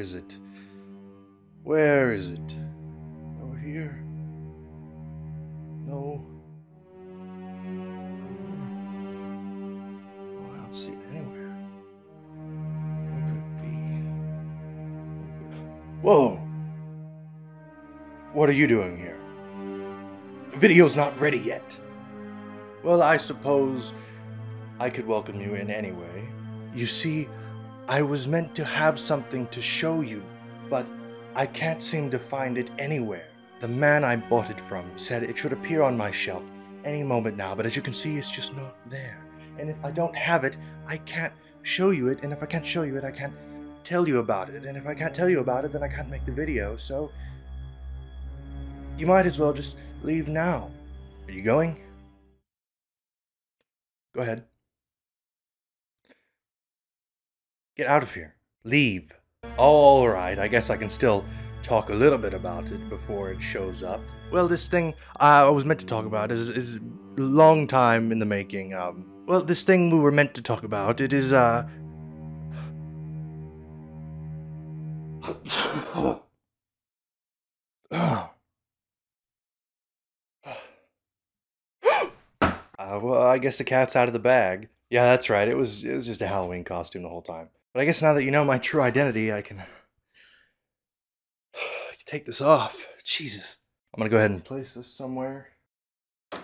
is it? Where is it? Over here? No. Oh, I don't see it anywhere. Where could it be? Whoa! What are you doing here? The video's not ready yet. Well, I suppose I could welcome you in anyway. You see, I was meant to have something to show you, but I can't seem to find it anywhere. The man I bought it from said it should appear on my shelf any moment now, but as you can see, it's just not there. And if I don't have it, I can't show you it, and if I can't show you it, I can't tell you about it, and if I can't tell you about it, then I can't make the video, so you might as well just leave now. Are you going? Go ahead. Get out of here. Leave. All right, I guess I can still talk a little bit about it before it shows up. Well, this thing I was meant to talk about is a long time in the making. Well, this thing we were meant to talk about, it is, well, I guess the cat's out of the bag. Yeah, that's right. It was just a Halloween costume the whole time. But I guess now that you know my true identity, I can take this off. Jesus. I'm gonna go ahead and place this somewhere. Flip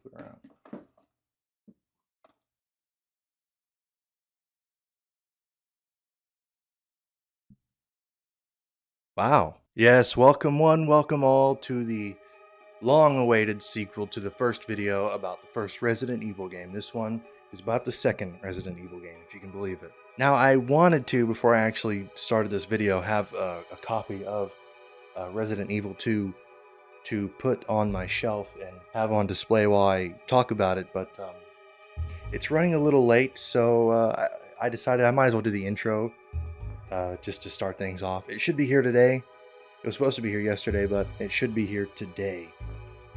it around. Wow. Yes, welcome one, welcome all to the long-awaited sequel to the first video about the first Resident Evil game. This one is about the second Resident Evil game, if you can believe it. Now, I wanted to, before I actually started this video, have a copy of Resident Evil 2 to put on my shelf and have on display while I talk about it, but it's running a little late, so I decided I might as well do the intro just to start things off. It should be here today. It was supposed to be here yesterday, but it should be here today.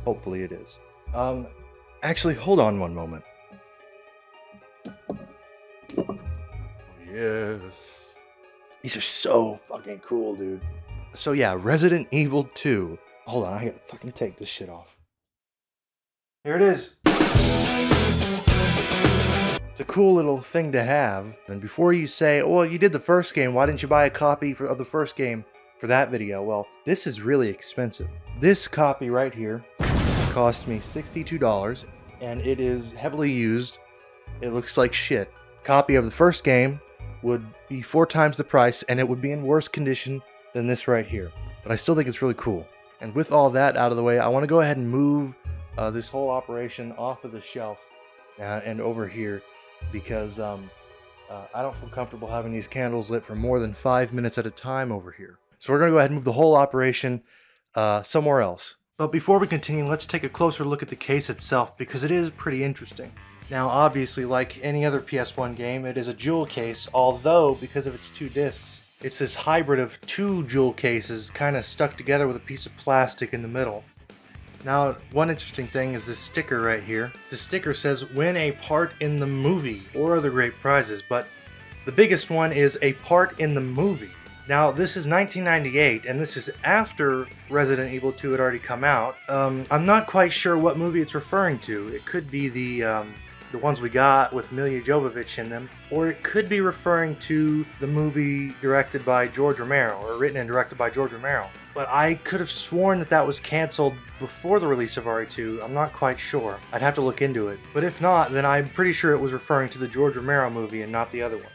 Hopefully it is. Actually, hold on one moment. Yes. These are so fucking cool, dude. So yeah, Resident Evil 2. Hold on, I gotta fucking take this shit off. Here it is. It's a cool little thing to have. And before you say, oh, well, you did the first game, why didn't you buy a copy of the first game for that video? Well, this is really expensive. This copy right here cost me $62, and it is heavily used. It looks like shit. A copy of the first game would be 4 times the price, and it would be in worse condition than this right here. But I still think it's really cool. And with all that out of the way, I want to go ahead and move this whole operation off of the shelf and over here, because I don't feel comfortable having these candles lit for more than 5 minutes at a time over here. So we're going to go ahead and move the whole operation somewhere else. But before we continue, let's take a closer look at the case itself, because it is pretty interesting. Now, obviously, like any other PS1 game, it is a jewel case, although, because of its 2 discs, it's this hybrid of 2 jewel cases kind of stuck together with a piece of plastic in the middle. Now, one interesting thing is this sticker right here. The sticker says, win a part in the movie, or other great prizes, but the biggest one is a part in the movie. Now, this is 1998, and this is after Resident Evil 2 had already come out. I'm not quite sure what movie it's referring to. It could be the ones we got with Milla Jovovich in them, or it could be referring to the movie directed by George Romero, or written and directed by George Romero. But I could have sworn that that was canceled before the release of RE2. I'm not quite sure. I'd have to look into it. But if not, then I'm pretty sure it was referring to the George Romero movie and not the other ones.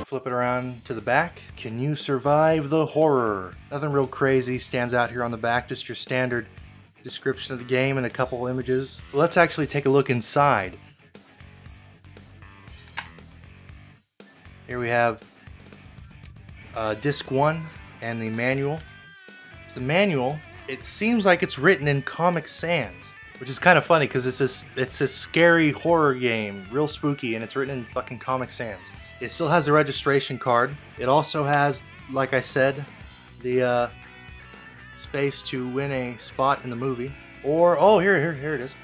Flip it around to the back. Can you survive the horror? Nothing real crazy stands out here on the back, just your standard description of the game and a couple images. Let's actually take a look inside. Here we have disc 1 and the manual. The manual, it seems like it's written in Comic Sans. which is kind of funny because it's a scary horror game, real spooky, and it's written in fucking Comic Sans. It still has the registration card. It also has, like I said, the space to win a spot in the movie, or oh, here it is.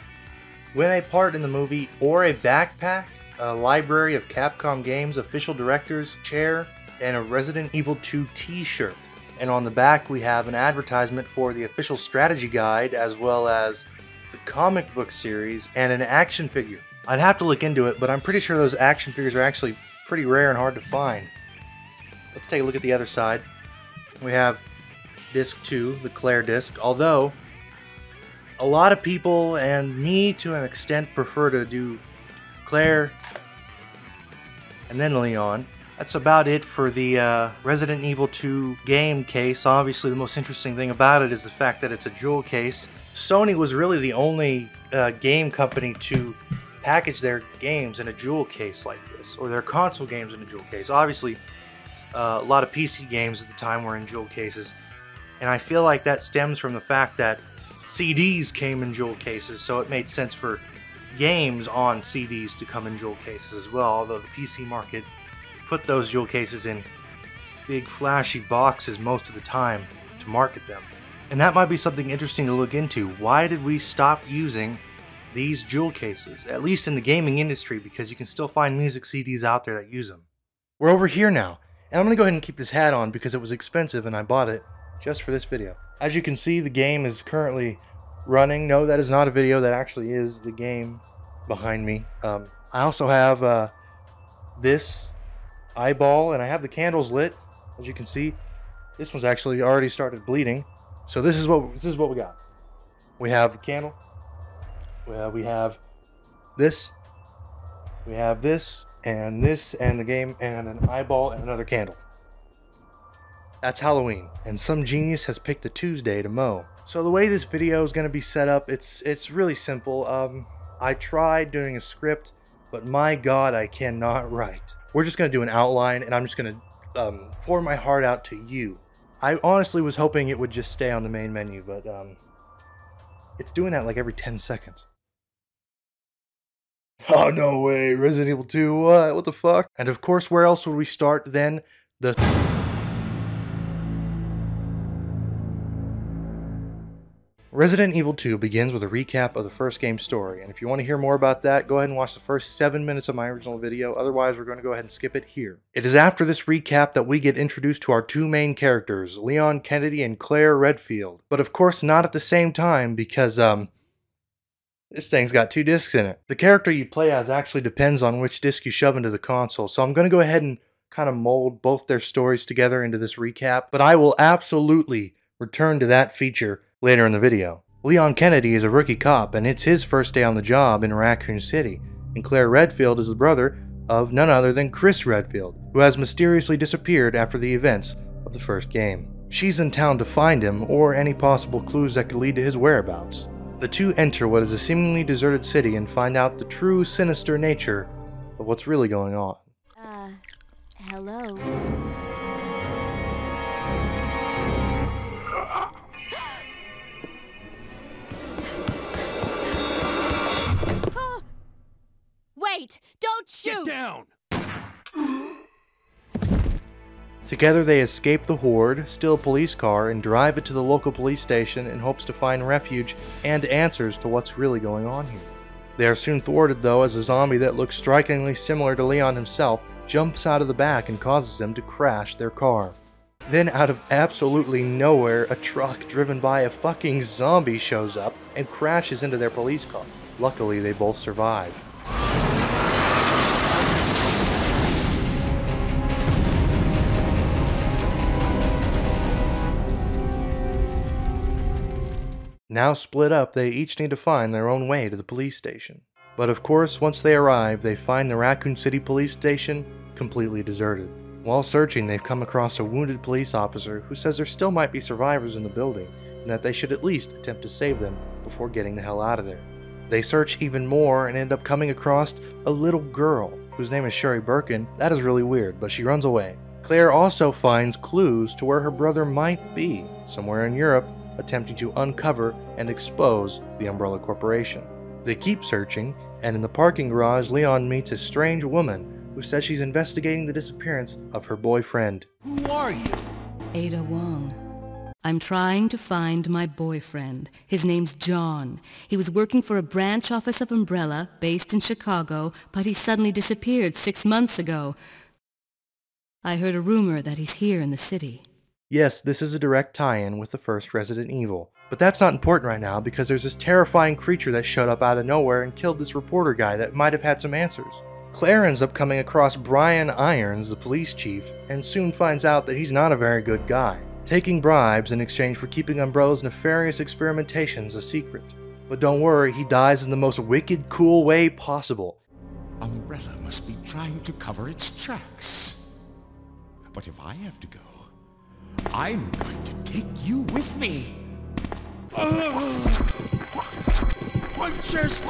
Win a part in the movie or a backpack, a library of Capcom games, official director's chair, and a Resident Evil 2 t-shirt. And on the back we have an advertisement for the official strategy guide, as well as the comic book series and an action figure. I'd have to look into it, but I'm pretty sure those action figures are actually pretty rare and hard to find. Let's take a look at the other side. We have disc 2, the Claire disc, although a lot of people, and me to an extent, prefer to do Claire and then Leon. That's about it for the Resident Evil 2 game case. Obviously, the most interesting thing about it is the fact that it's a jewel case. Sony was really the only game company to package their games in a jewel case like this, or their console games in a jewel case. Obviously, a lot of PC games at the time were in jewel cases, and I feel like that stems from the fact that CDs came in jewel cases, so it made sense for games on CDs to come in jewel cases as well, although the PC market put those jewel cases in big flashy boxes most of the time to market them. And that might be something interesting to look into. Why did we stop using these jewel cases, at least in the gaming industry, because you can still find music CDs out there that use them. We're over here now, and I'm going to go ahead and keep this hat on because it was expensive and I bought it just for this video. As you can see, the game is currently running. No, that is not a video, that actually is the game behind me. I also have this eyeball, and I have the candles lit. As you can see, this one's actually already started bleeding. So this is what we got. We have a candle. We have this. We have this, and the game, and an eyeball, and another candle. That's Halloween, and some genius has picked a Tuesday to mow. So the way this video is going to be set up, it's really simple. I tried doing a script, but my God, I cannot write. We're just going to do an outline, and I'm just going to pour my heart out to you. I honestly was hoping it would just stay on the main menu, but it's doing that like every 10 seconds. Oh, no way, Resident Evil 2, what? What the fuck? And of course, where else would we start then? Resident Evil 2 begins with a recap of the first game's story, and if you want to hear more about that, go ahead and watch the first 7 minutes of my original video, otherwise we're going to go ahead and skip it here. It is after this recap that we get introduced to our two main characters, Leon Kennedy and Claire Redfield, but of course not at the same time because, this thing's got 2 discs in it. The character you play as actually depends on which disc you shove into the console, so I'm going to go ahead and kind of mold both their stories together into this recap, but I will absolutely return to that feature later in the video. Leon Kennedy is a rookie cop, and it's his first day on the job in Raccoon City, and Claire Redfield is the brother of none other than Chris Redfield, who has mysteriously disappeared after the events of the first game. She's in town to find him, or any possible clues that could lead to his whereabouts. The two enter what is a seemingly deserted city and find out the true sinister nature of what's really going on. Hello? Wait! Don't shoot! Get down! Together they escape the horde, steal a police car, and drive it to the local police station in hopes to find refuge and answers to what's really going on here. They are soon thwarted though, as a zombie that looks strikingly similar to Leon himself jumps out of the back and causes them to crash their car. Then out of absolutely nowhere, a truck driven by a fucking zombie shows up and crashes into their police car. Luckily they both survive. Now split up, they each need to find their own way to the police station. But of course, once they arrive, they find the Raccoon City police station completely deserted. While searching, they've come across a wounded police officer who says there still might be survivors in the building, and that they should at least attempt to save them before getting the hell out of there. They search even more and end up coming across a little girl, whose name is Sherry Birkin. That is really weird, but she runs away. Claire also finds clues to where her brother might be. Somewhere in Europe, attempting to uncover and expose the Umbrella Corporation. They keep searching, and in the parking garage, Leon meets a strange woman who says she's investigating the disappearance of her boyfriend. Who are you? Ada Wong. I'm trying to find my boyfriend. His name's John. He was working for a branch office of Umbrella, based in Chicago, but he suddenly disappeared 6 months ago. I heard a rumor that he's here in the city. Yes, this is a direct tie-in with the first Resident Evil. But that's not important right now because there's this terrifying creature that showed up out of nowhere and killed this reporter guy that might have had some answers. Claire ends up coming across Brian Irons, the police chief, and soon finds out that he's not a very good guy, taking bribes in exchange for keeping Umbrella's nefarious experimentations a secret. But don't worry, he dies in the most wicked, cool way possible. Umbrella must be trying to cover its tracks. But if I have to go, I'm going to take you with me. I just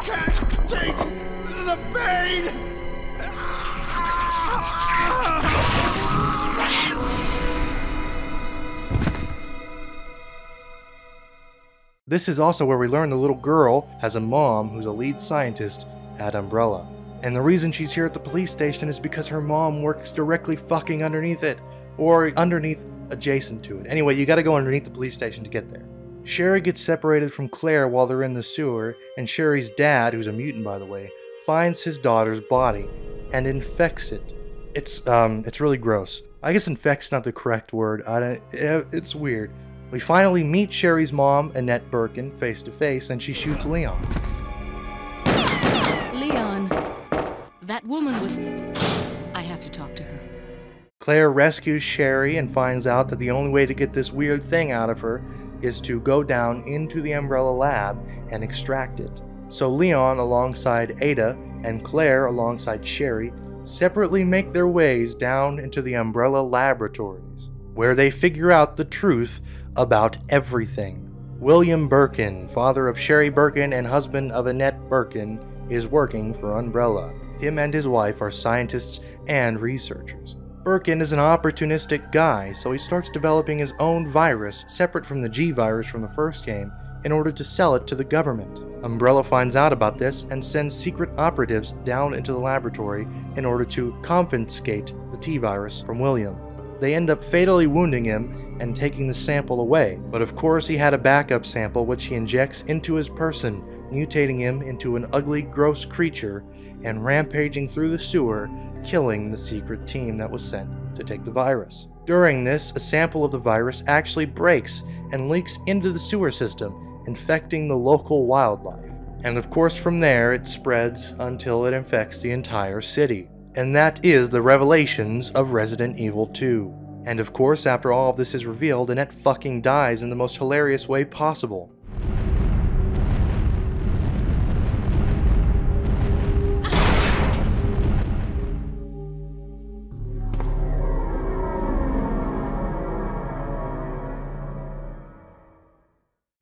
can't take the pain! This is also where we learn the little girl has a mom who's a lead scientist at Umbrella. And the reason she's here at the police station is because her mom works directly fucking underneath it, or underneath adjacent to it. Anyway, you gotta go underneath the police station to get there. Sherry gets separated from Claire while they're in the sewer, and Sherry's dad, who's a mutant by the way, finds his daughter's body and infects it. It's really gross. I guess infect's not the correct word. It's weird. We finally meet Sherry's mom, Annette Birkin, face to face, and she shoots Leon. Leon, that woman was... I have to talk to her. Claire rescues Sherry and finds out that the only way to get this weird thing out of her is to go down into the Umbrella lab and extract it. So Leon alongside Ada and Claire alongside Sherry separately make their ways down into the Umbrella laboratories, where they figure out the truth about everything. William Birkin, father of Sherry Birkin and husband of Annette Birkin, is working for Umbrella. Him and his wife are scientists and researchers. Birkin is an opportunistic guy, so he starts developing his own virus separate from the G virus from the first game in order to sell it to the government. Umbrella finds out about this and sends secret operatives down into the laboratory in order to confiscate the T virus from William. They end up fatally wounding him and taking the sample away, but of course he had a backup sample which he injects into his person, mutating him into an ugly, gross creature and rampaging through the sewer, killing the secret team that was sent to take the virus. During this, a sample of the virus actually breaks and leaks into the sewer system, infecting the local wildlife. And of course from there it spreads until it infects the entire city. And that is the revelations of Resident Evil 2. And of course, after all of this is revealed, Annette fucking dies in the most hilarious way possible.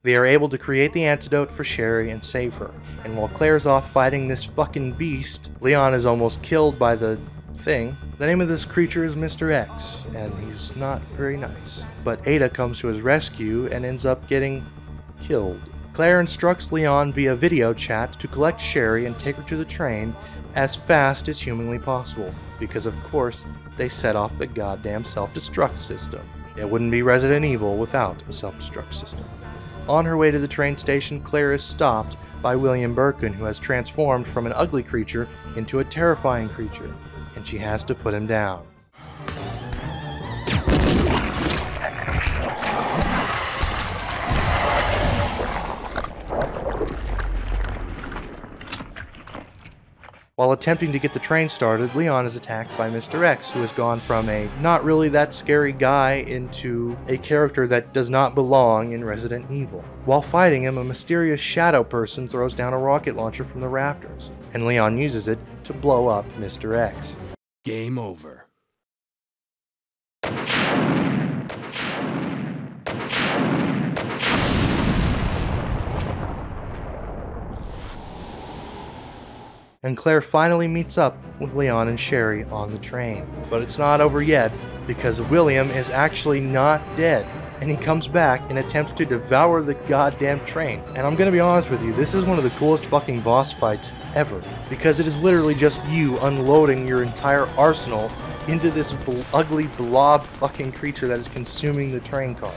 They are able to create the antidote for Sherry and save her, and while Claire's off fighting this fucking beast, Leon is almost killed by the thing. The name of this creature is Mr. X, and he's not very nice. But Ada comes to his rescue and ends up getting killed. Claire instructs Leon via video chat to collect Sherry and take her to the train as fast as humanly possible, because of course they set off the goddamn self-destruct system. It wouldn't be Resident Evil without a self-destruct system. On her way to the train station, Claire is stopped by William Birkin, who has transformed from an ugly creature into a terrifying creature, and she has to put him down. While attempting to get the train started, Leon is attacked by Mr. X, who has gone from a not really that scary guy into a character that does not belong in Resident Evil. While fighting him, a mysterious shadow person throws down a rocket launcher from the rafters, and Leon uses it to blow up Mr. X. Game over. And Claire finally meets up with Leon and Sherry on the train. But it's not over yet, because William is actually not dead, and he comes back and attempts to devour the goddamn train. And I'm gonna be honest with you, this is one of the coolest fucking boss fights ever, because it is literally just you unloading your entire arsenal into this ugly blob fucking creature that is consuming the train car.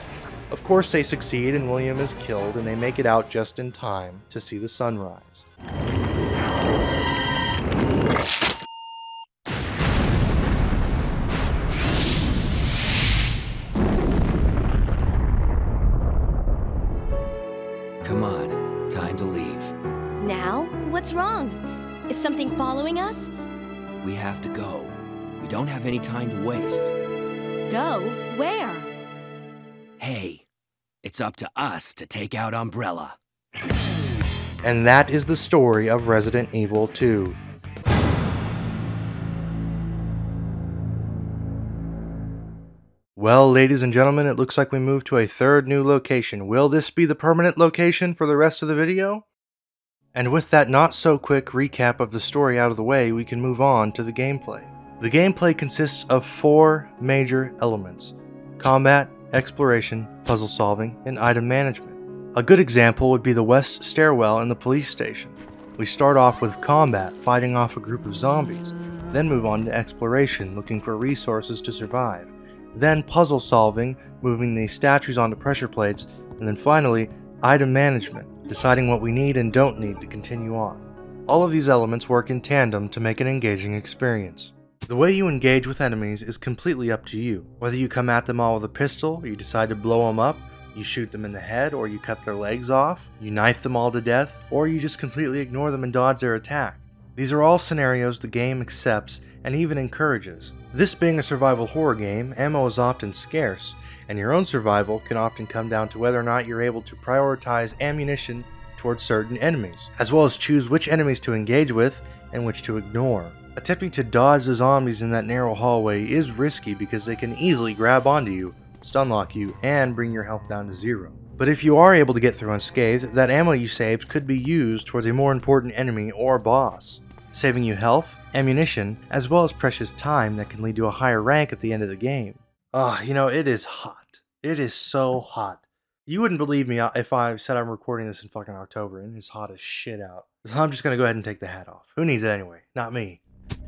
Of course they succeed and William is killed, and they make it out just in time to see the sunrise. Come on, time to leave. Now? What's wrong? Is something following us? We have to go. We don't have any time to waste. Go? Where? Hey, it's up to us to take out Umbrella. And that is the story of Resident Evil 2. Well, ladies and gentlemen, it looks like we moved to a third new location. Will this be the permanent location for the rest of the video? And with that not so quick recap of the story out of the way, we can move on to the gameplay. The gameplay consists of 4 major elements: combat, exploration, puzzle solving, and item management. A good example would be the west stairwell in the police station. We start off with combat, fighting off a group of zombies, then move on to exploration, looking for resources to survive, then puzzle solving, moving the statues onto pressure plates, and then finally, item management, deciding what we need and don't need to continue on. All of these elements work in tandem to make an engaging experience. The way you engage with enemies is completely up to you. Whether you come at them all with a pistol, or you decide to blow them up, you shoot them in the head, or you cut their legs off, you knife them all to death, or you just completely ignore them and dodge their attack. These are all scenarios the game accepts and even encourages. This being a survival horror game, ammo is often scarce, and your own survival can often come down to whether or not you're able to prioritize ammunition towards certain enemies, as well as choose which enemies to engage with and which to ignore. Attempting to dodge the zombies in that narrow hallway is risky because they can easily grab onto you, stun lock you, and bring your health down to 0. But if you are able to get through unscathed, that ammo you saved could be used towards a more important enemy or boss, saving you health, ammunition, as well as precious time that can lead to a higher rank at the end of the game. You know, it is hot. It is so hot. You wouldn't believe me if I said I'm recording this in fucking October and it's hot as shit out. I'm just gonna go ahead and take the hat off. Who needs it anyway? Not me.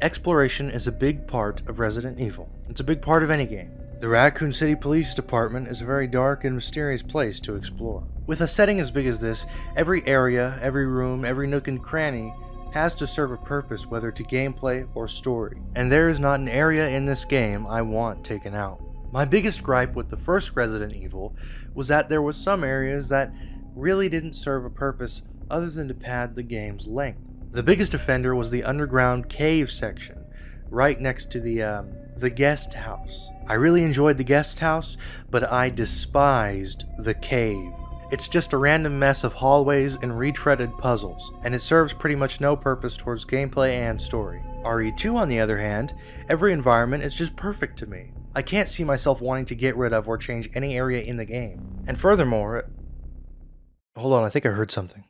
Exploration is a big part of Resident Evil. It's a big part of any game. The Raccoon City Police Department is a very dark and mysterious place to explore. With a setting as big as this, every area, every room, every nook and cranny has to serve a purpose, whether to gameplay or story. And there is not an area in this game I want taken out. My biggest gripe with the first Resident Evil was that there was some areas that really didn't serve a purpose other than to pad the game's length. The biggest offender was the underground cave section, right next to the guest house. I really enjoyed the guest house, but I despised the cave. It's just a random mess of hallways and retreaded puzzles, and it serves pretty much no purpose towards gameplay and story. RE2, on the other hand, every environment is just perfect to me. I can't see myself wanting to get rid of or change any area in the game. And furthermore, hold on, I think I heard something.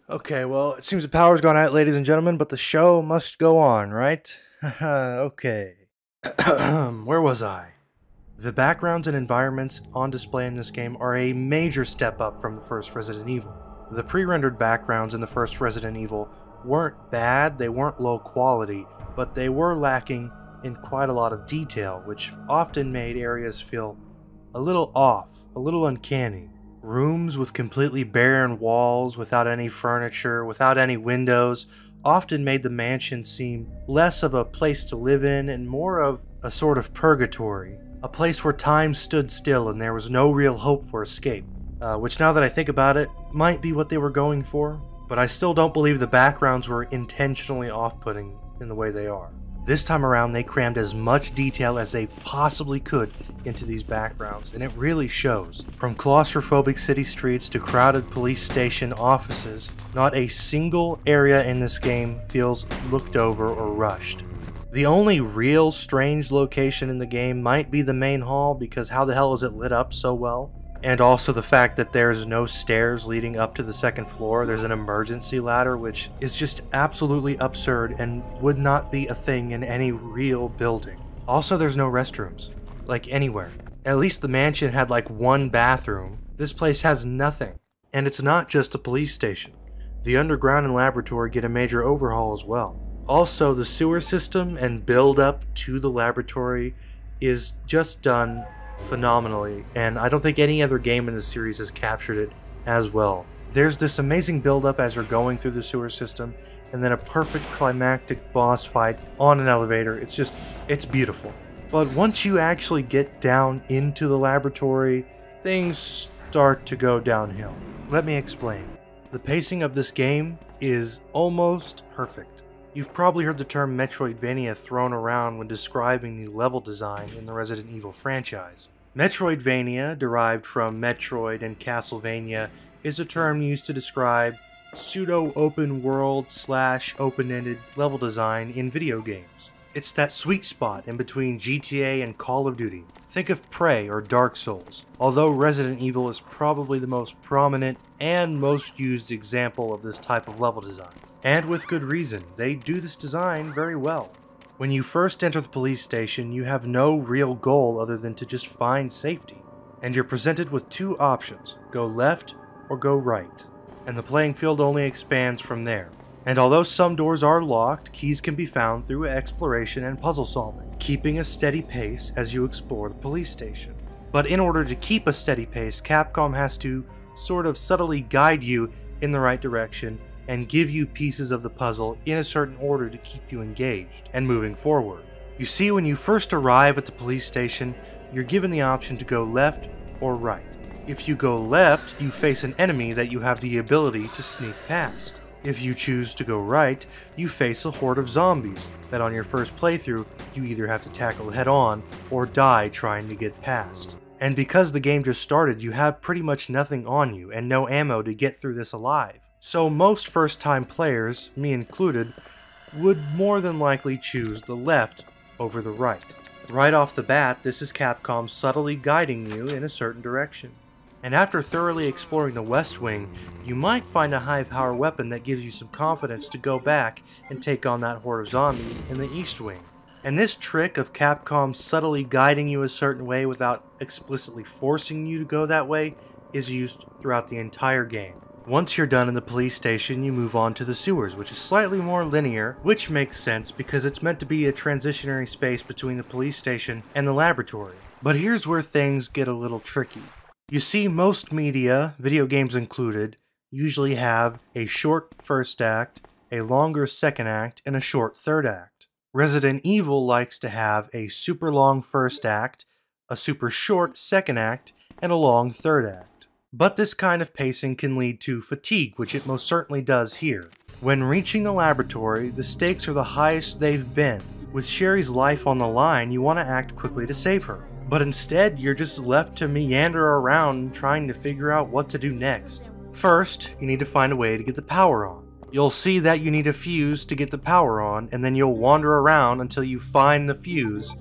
Okay, well, it seems the power's gone out, ladies and gentlemen, but the show must go on, right? Okay. Where was I? The backgrounds and environments on display in this game are a major step up from the first Resident Evil. The pre-rendered backgrounds in the first Resident Evil weren't bad, they weren't low quality, but they were lacking in quite a lot of detail, which often made areas feel a little off, a little uncanny. Rooms with completely barren walls, without any furniture, without any windows, often made the mansion seem less of a place to live in and more of a sort of purgatory. A place where time stood still and there was no real hope for escape. Which, now that I think about it, might be what they were going for, but I still don't believe the backgrounds were intentionally off-putting in the way they are. This time around, they crammed as much detail as they possibly could into these backgrounds, and it really shows. From claustrophobic city streets to crowded police station offices, not a single area in this game feels looked over or rushed. The only real strange location in the game might be the main hall, because how the hell is it lit up so well? And also the fact that there's no stairs leading up to the second floor. There's an emergency ladder, which is just absolutely absurd and would not be a thing in any real building. Also, there's no restrooms, like anywhere. At least the mansion had like one bathroom. This place has nothing. And it's not just a police station. The underground and laboratory get a major overhaul as well. Also, the sewer system and build up to the laboratory is just done phenomenally, and I don't think any other game in the series has captured it as well. There's this amazing build-up as you're going through the sewer system, and then a perfect climactic boss fight on an elevator. It's beautiful. But once you actually get down into the laboratory, things start to go downhill. Let me explain. The pacing of this game is almost perfect. You've probably heard the term Metroidvania thrown around when describing the level design in the Resident Evil franchise. Metroidvania, derived from Metroid and Castlevania, is a term used to describe pseudo-open world / open-ended level design in video games. It's that sweet spot in between GTA and Call of Duty. Think of Prey or Dark Souls, although Resident Evil is probably the most prominent and most used example of this type of level design. And with good reason, they do this design very well. When you first enter the police station, you have no real goal other than to just find safety. And you're presented with two options, go left or go right. And the playing field only expands from there. And although some doors are locked, keys can be found through exploration and puzzle solving, keeping a steady pace as you explore the police station. But in order to keep a steady pace, Capcom has to sort of subtly guide you in the right direction and give you pieces of the puzzle in a certain order to keep you engaged and moving forward. You see, when you first arrive at the police station, you're given the option to go left or right. If you go left, you face an enemy that you have the ability to sneak past. If you choose to go right, you face a horde of zombies that on your first playthrough, you either have to tackle head on or die trying to get past. And because the game just started, you have pretty much nothing on you and no ammo to get through this alive. So most first-time players, me included, would more than likely choose the left over the right. Right off the bat, this is Capcom subtly guiding you in a certain direction. And after thoroughly exploring the West Wing, you might find a high-power weapon that gives you some confidence to go back and take on that horde of zombies in the East Wing. And this trick of Capcom subtly guiding you a certain way without explicitly forcing you to go that way is used throughout the entire game. Once you're done in the police station, you move on to the sewers, which is slightly more linear, which makes sense because it's meant to be a transitionary space between the police station and the laboratory. But here's where things get a little tricky. You see, most media, video games included, usually have a short first act, a longer second act, and a short third act. Resident Evil likes to have a super long first act, a super short second act, and a long third act. But this kind of pacing can lead to fatigue, which it most certainly does here. When reaching the laboratory, the stakes are the highest they've been. With Sherry's life on the line, you want to act quickly to save her. But instead, you're just left to meander around trying to figure out what to do next. First, you need to find a way to get the power on. You'll see that you need a fuse to get the power on, and then you'll wander around until you find the fuse,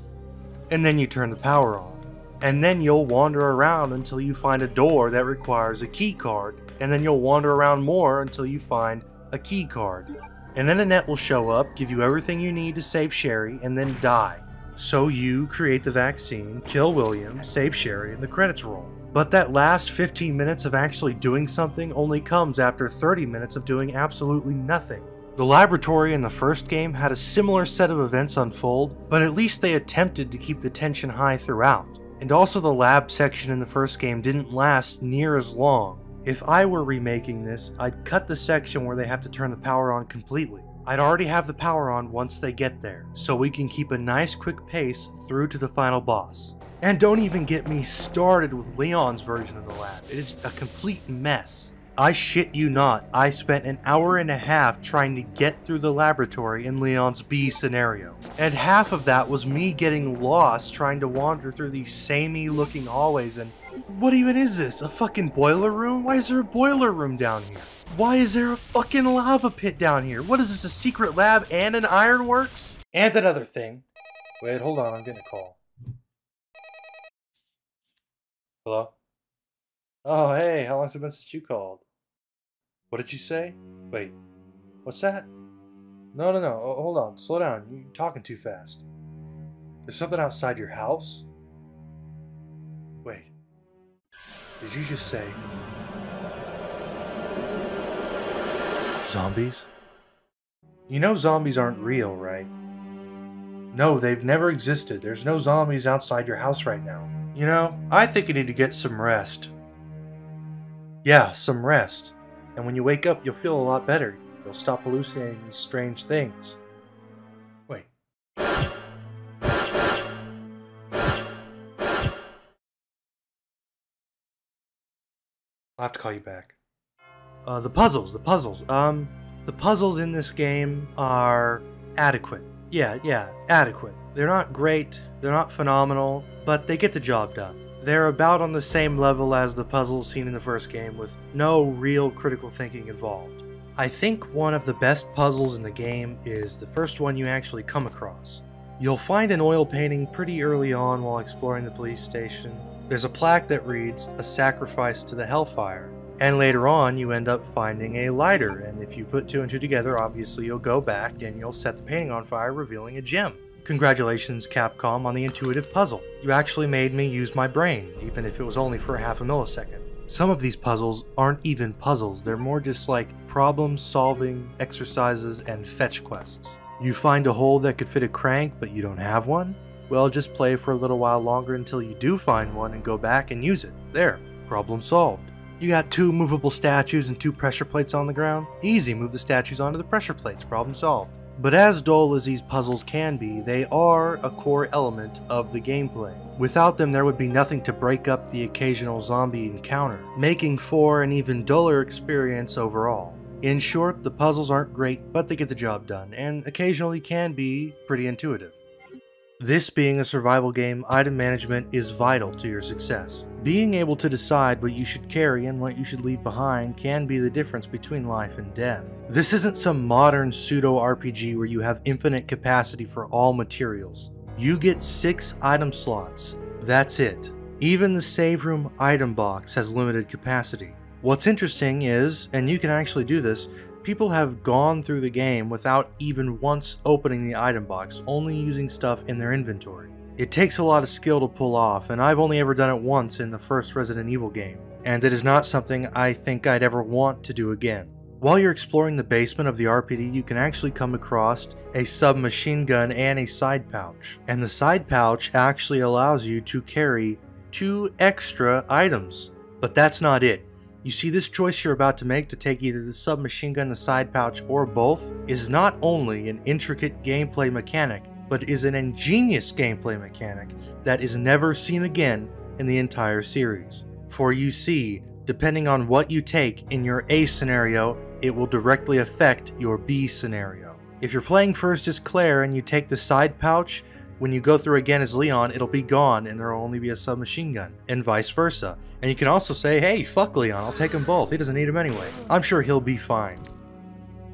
and then you turn the power on. And then you'll wander around until you find a door that requires a key card, and then you'll wander around more until you find a key card. And then Annette will show up, give you everything you need to save Sherry, and then die. So you create the vaccine, kill William, save Sherry, and the credits roll. But that last 15 minutes of actually doing something only comes after 30 minutes of doing absolutely nothing. The laboratory in the first game had a similar set of events unfold, but at least they attempted to keep the tension high throughout. And also the lab section in the first game didn't last near as long. If I were remaking this, I'd cut the section where they have to turn the power on completely. I'd already have the power on once they get there, so we can keep a nice quick pace through to the final boss. And don't even get me started with Leon's version of the lab. It is a complete mess. I shit you not, I spent an hour and a half trying to get through the laboratory in Leon's B scenario. And half of that was me getting lost trying to wander through these samey looking hallways and... What even is this? A fucking boiler room? Why is there a boiler room down here? Why is there a fucking lava pit down here? What is this, a secret lab and an ironworks? And another thing. Wait, hold on, I'm getting a call. Hello? Oh, hey, how long's it been since you called? What did you say? Wait, what's that? No, hold on, slow down, you're talking too fast. There's something outside your house? Wait, did you just say... zombies? You know zombies aren't real, right? No, they've never existed. There's no zombies outside your house right now. You know, I think you need to get some rest. Yeah, some rest. And when you wake up, you'll feel a lot better. You'll stop hallucinating these strange things. Wait. I'll have to call you back. The puzzles. The puzzles in this game are adequate. Yeah, adequate. They're not great, they're not phenomenal, but they get the job done. They're about on the same level as the puzzles seen in the first game, with no real critical thinking involved. I think one of the best puzzles in the game is the first one you actually come across. You'll find an oil painting pretty early on while exploring the police station. There's a plaque that reads, "A sacrifice to the Hellfire." And later on, you end up finding a lighter, and if you put two and two together, obviously you'll go back and you'll set the painting on fire, revealing a gem. Congratulations, Capcom, on the intuitive puzzle. You actually made me use my brain, even if it was only for half a millisecond. Some of these puzzles aren't even puzzles, they're more just like problem-solving exercises and fetch quests. You find a hole that could fit a crank, but you don't have one? Well, just play for a little while longer until you do find one and go back and use it. There, problem solved. You got two movable statues and two pressure plates on the ground? Easy, move the statues onto the pressure plates, problem solved. But as dull as these puzzles can be, they are a core element of the gameplay. Without them, there would be nothing to break up the occasional zombie encounter, making for an even duller experience overall. In short, the puzzles aren't great, but they get the job done, and occasionally can be pretty intuitive. This being a survival game, item management is vital to your success. Being able to decide what you should carry and what you should leave behind can be the difference between life and death. This isn't some modern pseudo-RPG where you have infinite capacity for all materials. You get 6 item slots. That's it. Even the save room item box has limited capacity. What's interesting is, and you can actually do this, people have gone through the game without even once opening the item box, only using stuff in their inventory. It takes a lot of skill to pull off, and I've only ever done it once in the first Resident Evil game, and it is not something I think I'd ever want to do again. While you're exploring the basement of the RPD, you can actually come across a submachine gun and a side pouch, and the side pouch actually allows you to carry 2 extra items. But that's not it. You see, this choice you're about to make to take either the submachine gun, the side pouch, or both is not only an intricate gameplay mechanic, but is an ingenious gameplay mechanic that is never seen again in the entire series. For you see, depending on what you take in your A scenario, it will directly affect your B scenario. If you're playing first as Claire and you take the side pouch, when you go through again as Leon, it'll be gone and there will only be a submachine gun, and vice versa. And you can also say, hey, fuck Leon, I'll take them both, he doesn't need them anyway. I'm sure he'll be fine.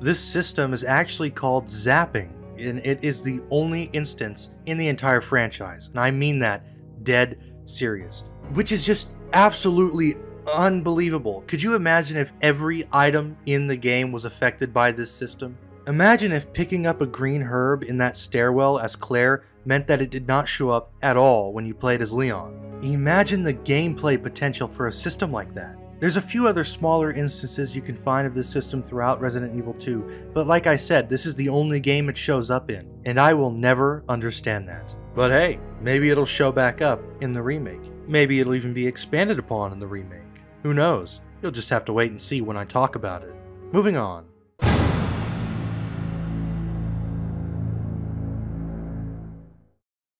This system is actually called zapping, and it is the only instance in the entire franchise, and I mean that dead serious. Which is just absolutely unbelievable. Could you imagine if every item in the game was affected by this system? Imagine if picking up a green herb in that stairwell as Claire meant that it did not show up at all when you played as Leon. Imagine the gameplay potential for a system like that. There's a few other smaller instances you can find of this system throughout Resident Evil 2, but like I said, this is the only game it shows up in, and I will never understand that. But hey, maybe it'll show back up in the remake. Maybe it'll even be expanded upon in the remake. Who knows? You'll just have to wait and see when I talk about it. Moving on.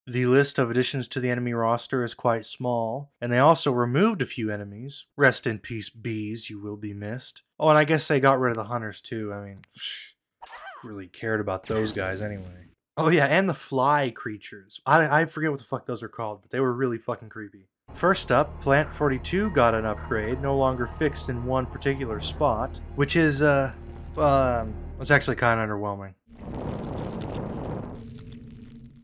The list of additions to the enemy roster is quite small, and they also removed a few enemies. Rest in peace, bees, you will be missed. Oh, and I guess they got rid of the hunters too. I mean, who really cared about those guys anyway. Oh yeah, and the fly creatures. I forget what the fuck those are called, but they were really fucking creepy. First up, Plant 42 got an upgrade, no longer fixed in one particular spot, which is, it's actually kind of underwhelming.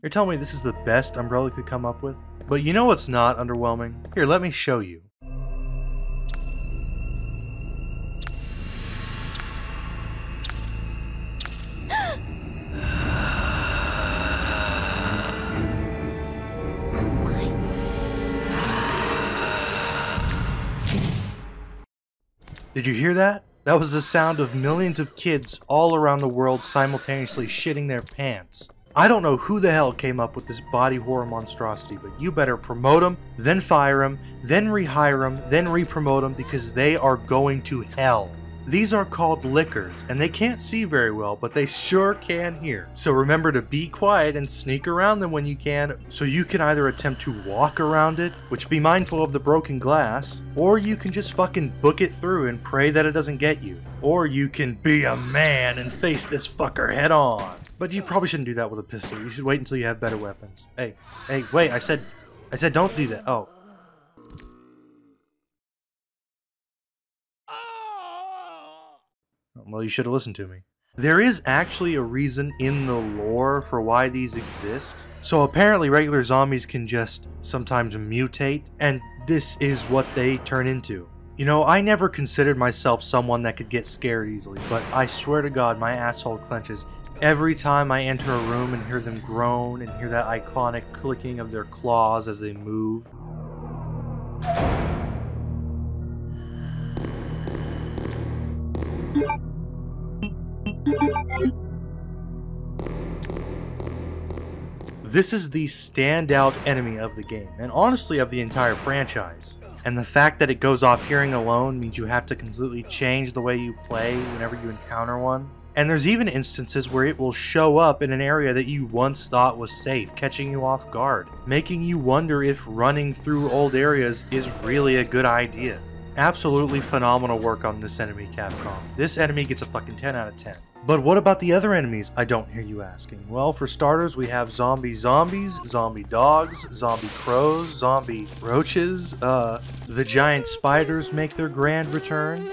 You're telling me this is the best Umbrella could come up with? But you know what's not underwhelming? Here, let me show you. Did you hear that? That was the sound of millions of kids all around the world simultaneously shitting their pants. I don't know who the hell came up with this body horror monstrosity, but you better promote them, then fire them, then rehire them, then re-promote them, because they are going to hell. These are called lickers, and they can't see very well, but they sure can hear. So remember to be quiet and sneak around them when you can, so you can either attempt to walk around it, which be mindful of the broken glass, or you can just fucking book it through and pray that it doesn't get you. Or you can be a man and face this fucker head on. But you probably shouldn't do that with a pistol. You should wait until you have better weapons. Hey, wait, I said don't do that. Oh. Well, you should have listened to me. There is actually a reason in the lore for why these exist. So apparently regular zombies can just sometimes mutate, and this is what they turn into. You know, I never considered myself someone that could get scared easily, but I swear to God my asshole clenches every time I enter a room and hear them groan and hear that iconic clicking of their claws as they move. This is the standout enemy of the game, and honestly of the entire franchise. And the fact that it goes off hearing alone means you have to completely change the way you play whenever you encounter one. And there's even instances where it will show up in an area that you once thought was safe, catching you off guard, making you wonder if running through old areas is really a good idea. Absolutely phenomenal work on this enemy, Capcom. This enemy gets a fucking 10 out of 10. But what about the other enemies, I don't hear you asking? Well, for starters, we have zombie zombies, zombie dogs, zombie crows, zombie roaches, the giant spiders make their grand return.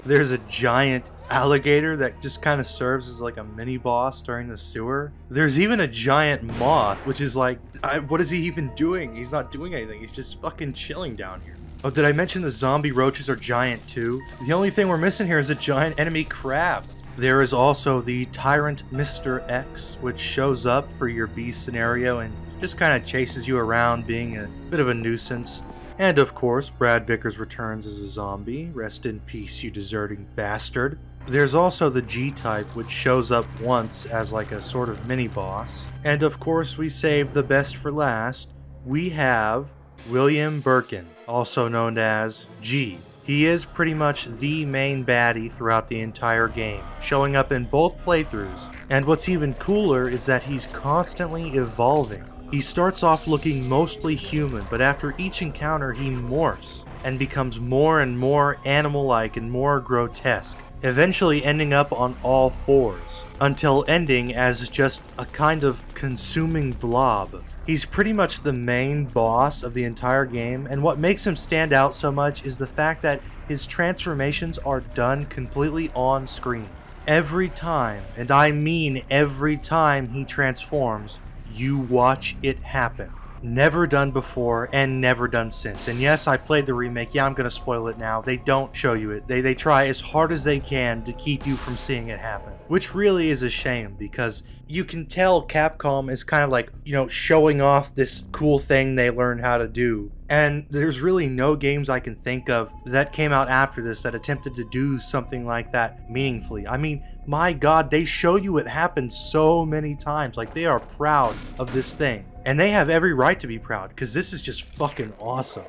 There's a giant alligator that just kind of serves as like a mini boss during the sewer. There's even a giant moth, which is like, what is he even doing? He's not doing anything, he's just fucking chilling down here. Oh, did I mention the zombie roaches are giant too? The only thing we're missing here is a giant enemy crab. There is also the Tyrant Mr. X, which shows up for your B scenario and just kind of chases you around, being a bit of a nuisance. And of course, Brad Vickers returns as a zombie. Rest in peace, you deserting bastard. There's also the G-Type, which shows up once as like a sort of mini-boss. And of course, we saved the best for last. We have William Birkin, also known as G. He is pretty much the main baddie throughout the entire game, showing up in both playthroughs. And what's even cooler is that he's constantly evolving. He starts off looking mostly human, but after each encounter he morphs and becomes more and more animal-like and more grotesque, eventually ending up on all fours, until ending as just a kind of consuming blob. He's pretty much the main boss of the entire game, and what makes him stand out so much is the fact that his transformations are done completely on screen. Every time, and I mean every time he transforms, you watch it happen. Never done before and never done since. And yes, I played the remake. Yeah, I'm gonna spoil it now. They don't show you it. They try as hard as they can to keep you from seeing it happen. Which really is a shame, because you can tell Capcom is kind of like, you know, showing off this cool thing they learned how to do. And there's really no games I can think of that came out after this that attempted to do something like that meaningfully. I mean, my God, they show you it happen so many times. Like, they are proud of this thing. And they have every right to be proud, because this is just fucking awesome.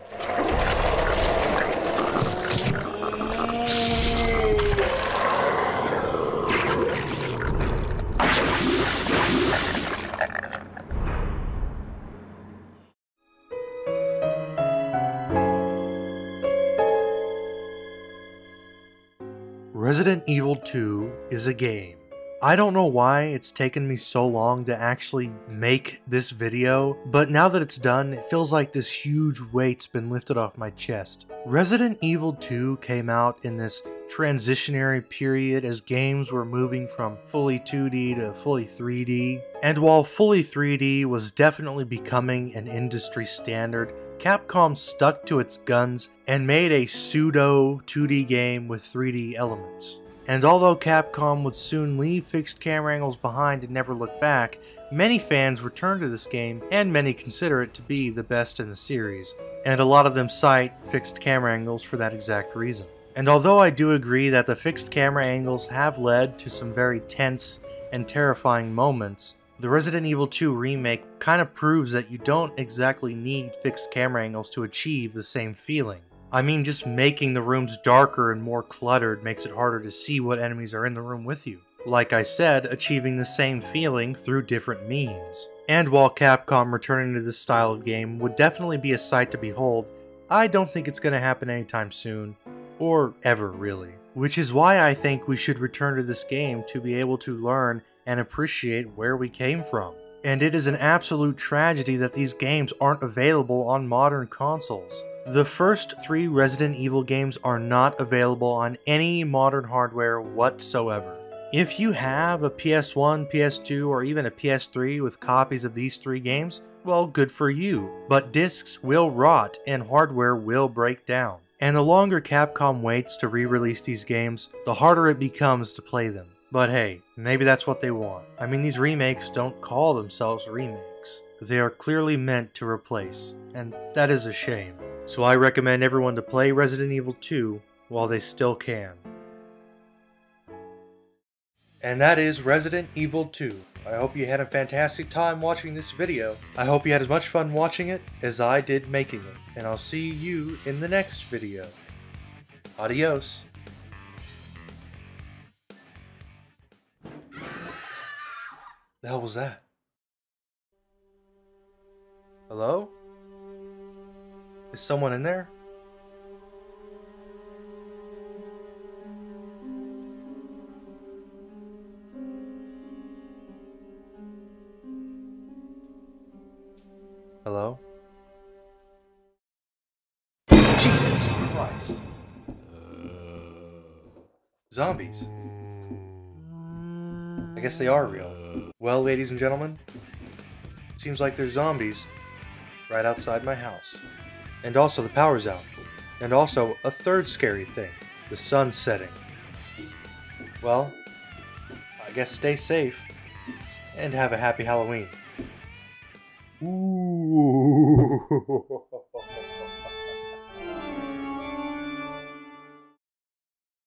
Resident Evil 2 is a game. I don't know why it's taken me so long to actually make this video, but now that it's done, it feels like this huge weight's been lifted off my chest. Resident Evil 2 came out in this transitionary period as games were moving from fully 2D to fully 3D. And while fully 3D was definitely becoming an industry standard, Capcom stuck to its guns and made a pseudo 2D game with 3D elements. And although Capcom would soon leave fixed camera angles behind and never look back, many fans return to this game, and many consider it to be the best in the series, and a lot of them cite fixed camera angles for that exact reason. And although I do agree that the fixed camera angles have led to some very tense and terrifying moments, the Resident Evil 2 remake kind of proves that you don't exactly need fixed camera angles to achieve the same feeling. I mean, just making the rooms darker and more cluttered makes it harder to see what enemies are in the room with you. Like I said, achieving the same feeling through different means. And while Capcom returning to this style of game would definitely be a sight to behold, I don't think it's going to happen anytime soon, or ever really. Which is why I think we should return to this game to be able to learn and appreciate where we came from. And it is an absolute tragedy that these games aren't available on modern consoles. The first 3 Resident Evil games are not available on any modern hardware whatsoever. If you have a PS1, PS2, or even a PS3 with copies of these 3 games, well, good for you. But discs will rot and hardware will break down. And the longer Capcom waits to re-release these games, the harder it becomes to play them. But hey, maybe that's what they want. I mean, these remakes don't call themselves remakes. They are clearly meant to replace, and that is a shame. So I recommend everyone to play Resident Evil 2 while they still can. And that is Resident Evil 2. I hope you had a fantastic time watching this video. I hope you had as much fun watching it as I did making it. And I'll see you in the next video. Adios. The hell was that? Hello? Is someone in there? Hello? Jesus Christ. Zombies. I guess they are real. Well, ladies and gentlemen, seems like there's zombies right outside my house. And also the power's out. And also a third scary thing, the sun's setting. Well, I guess stay safe and have a happy Halloween. Ooh.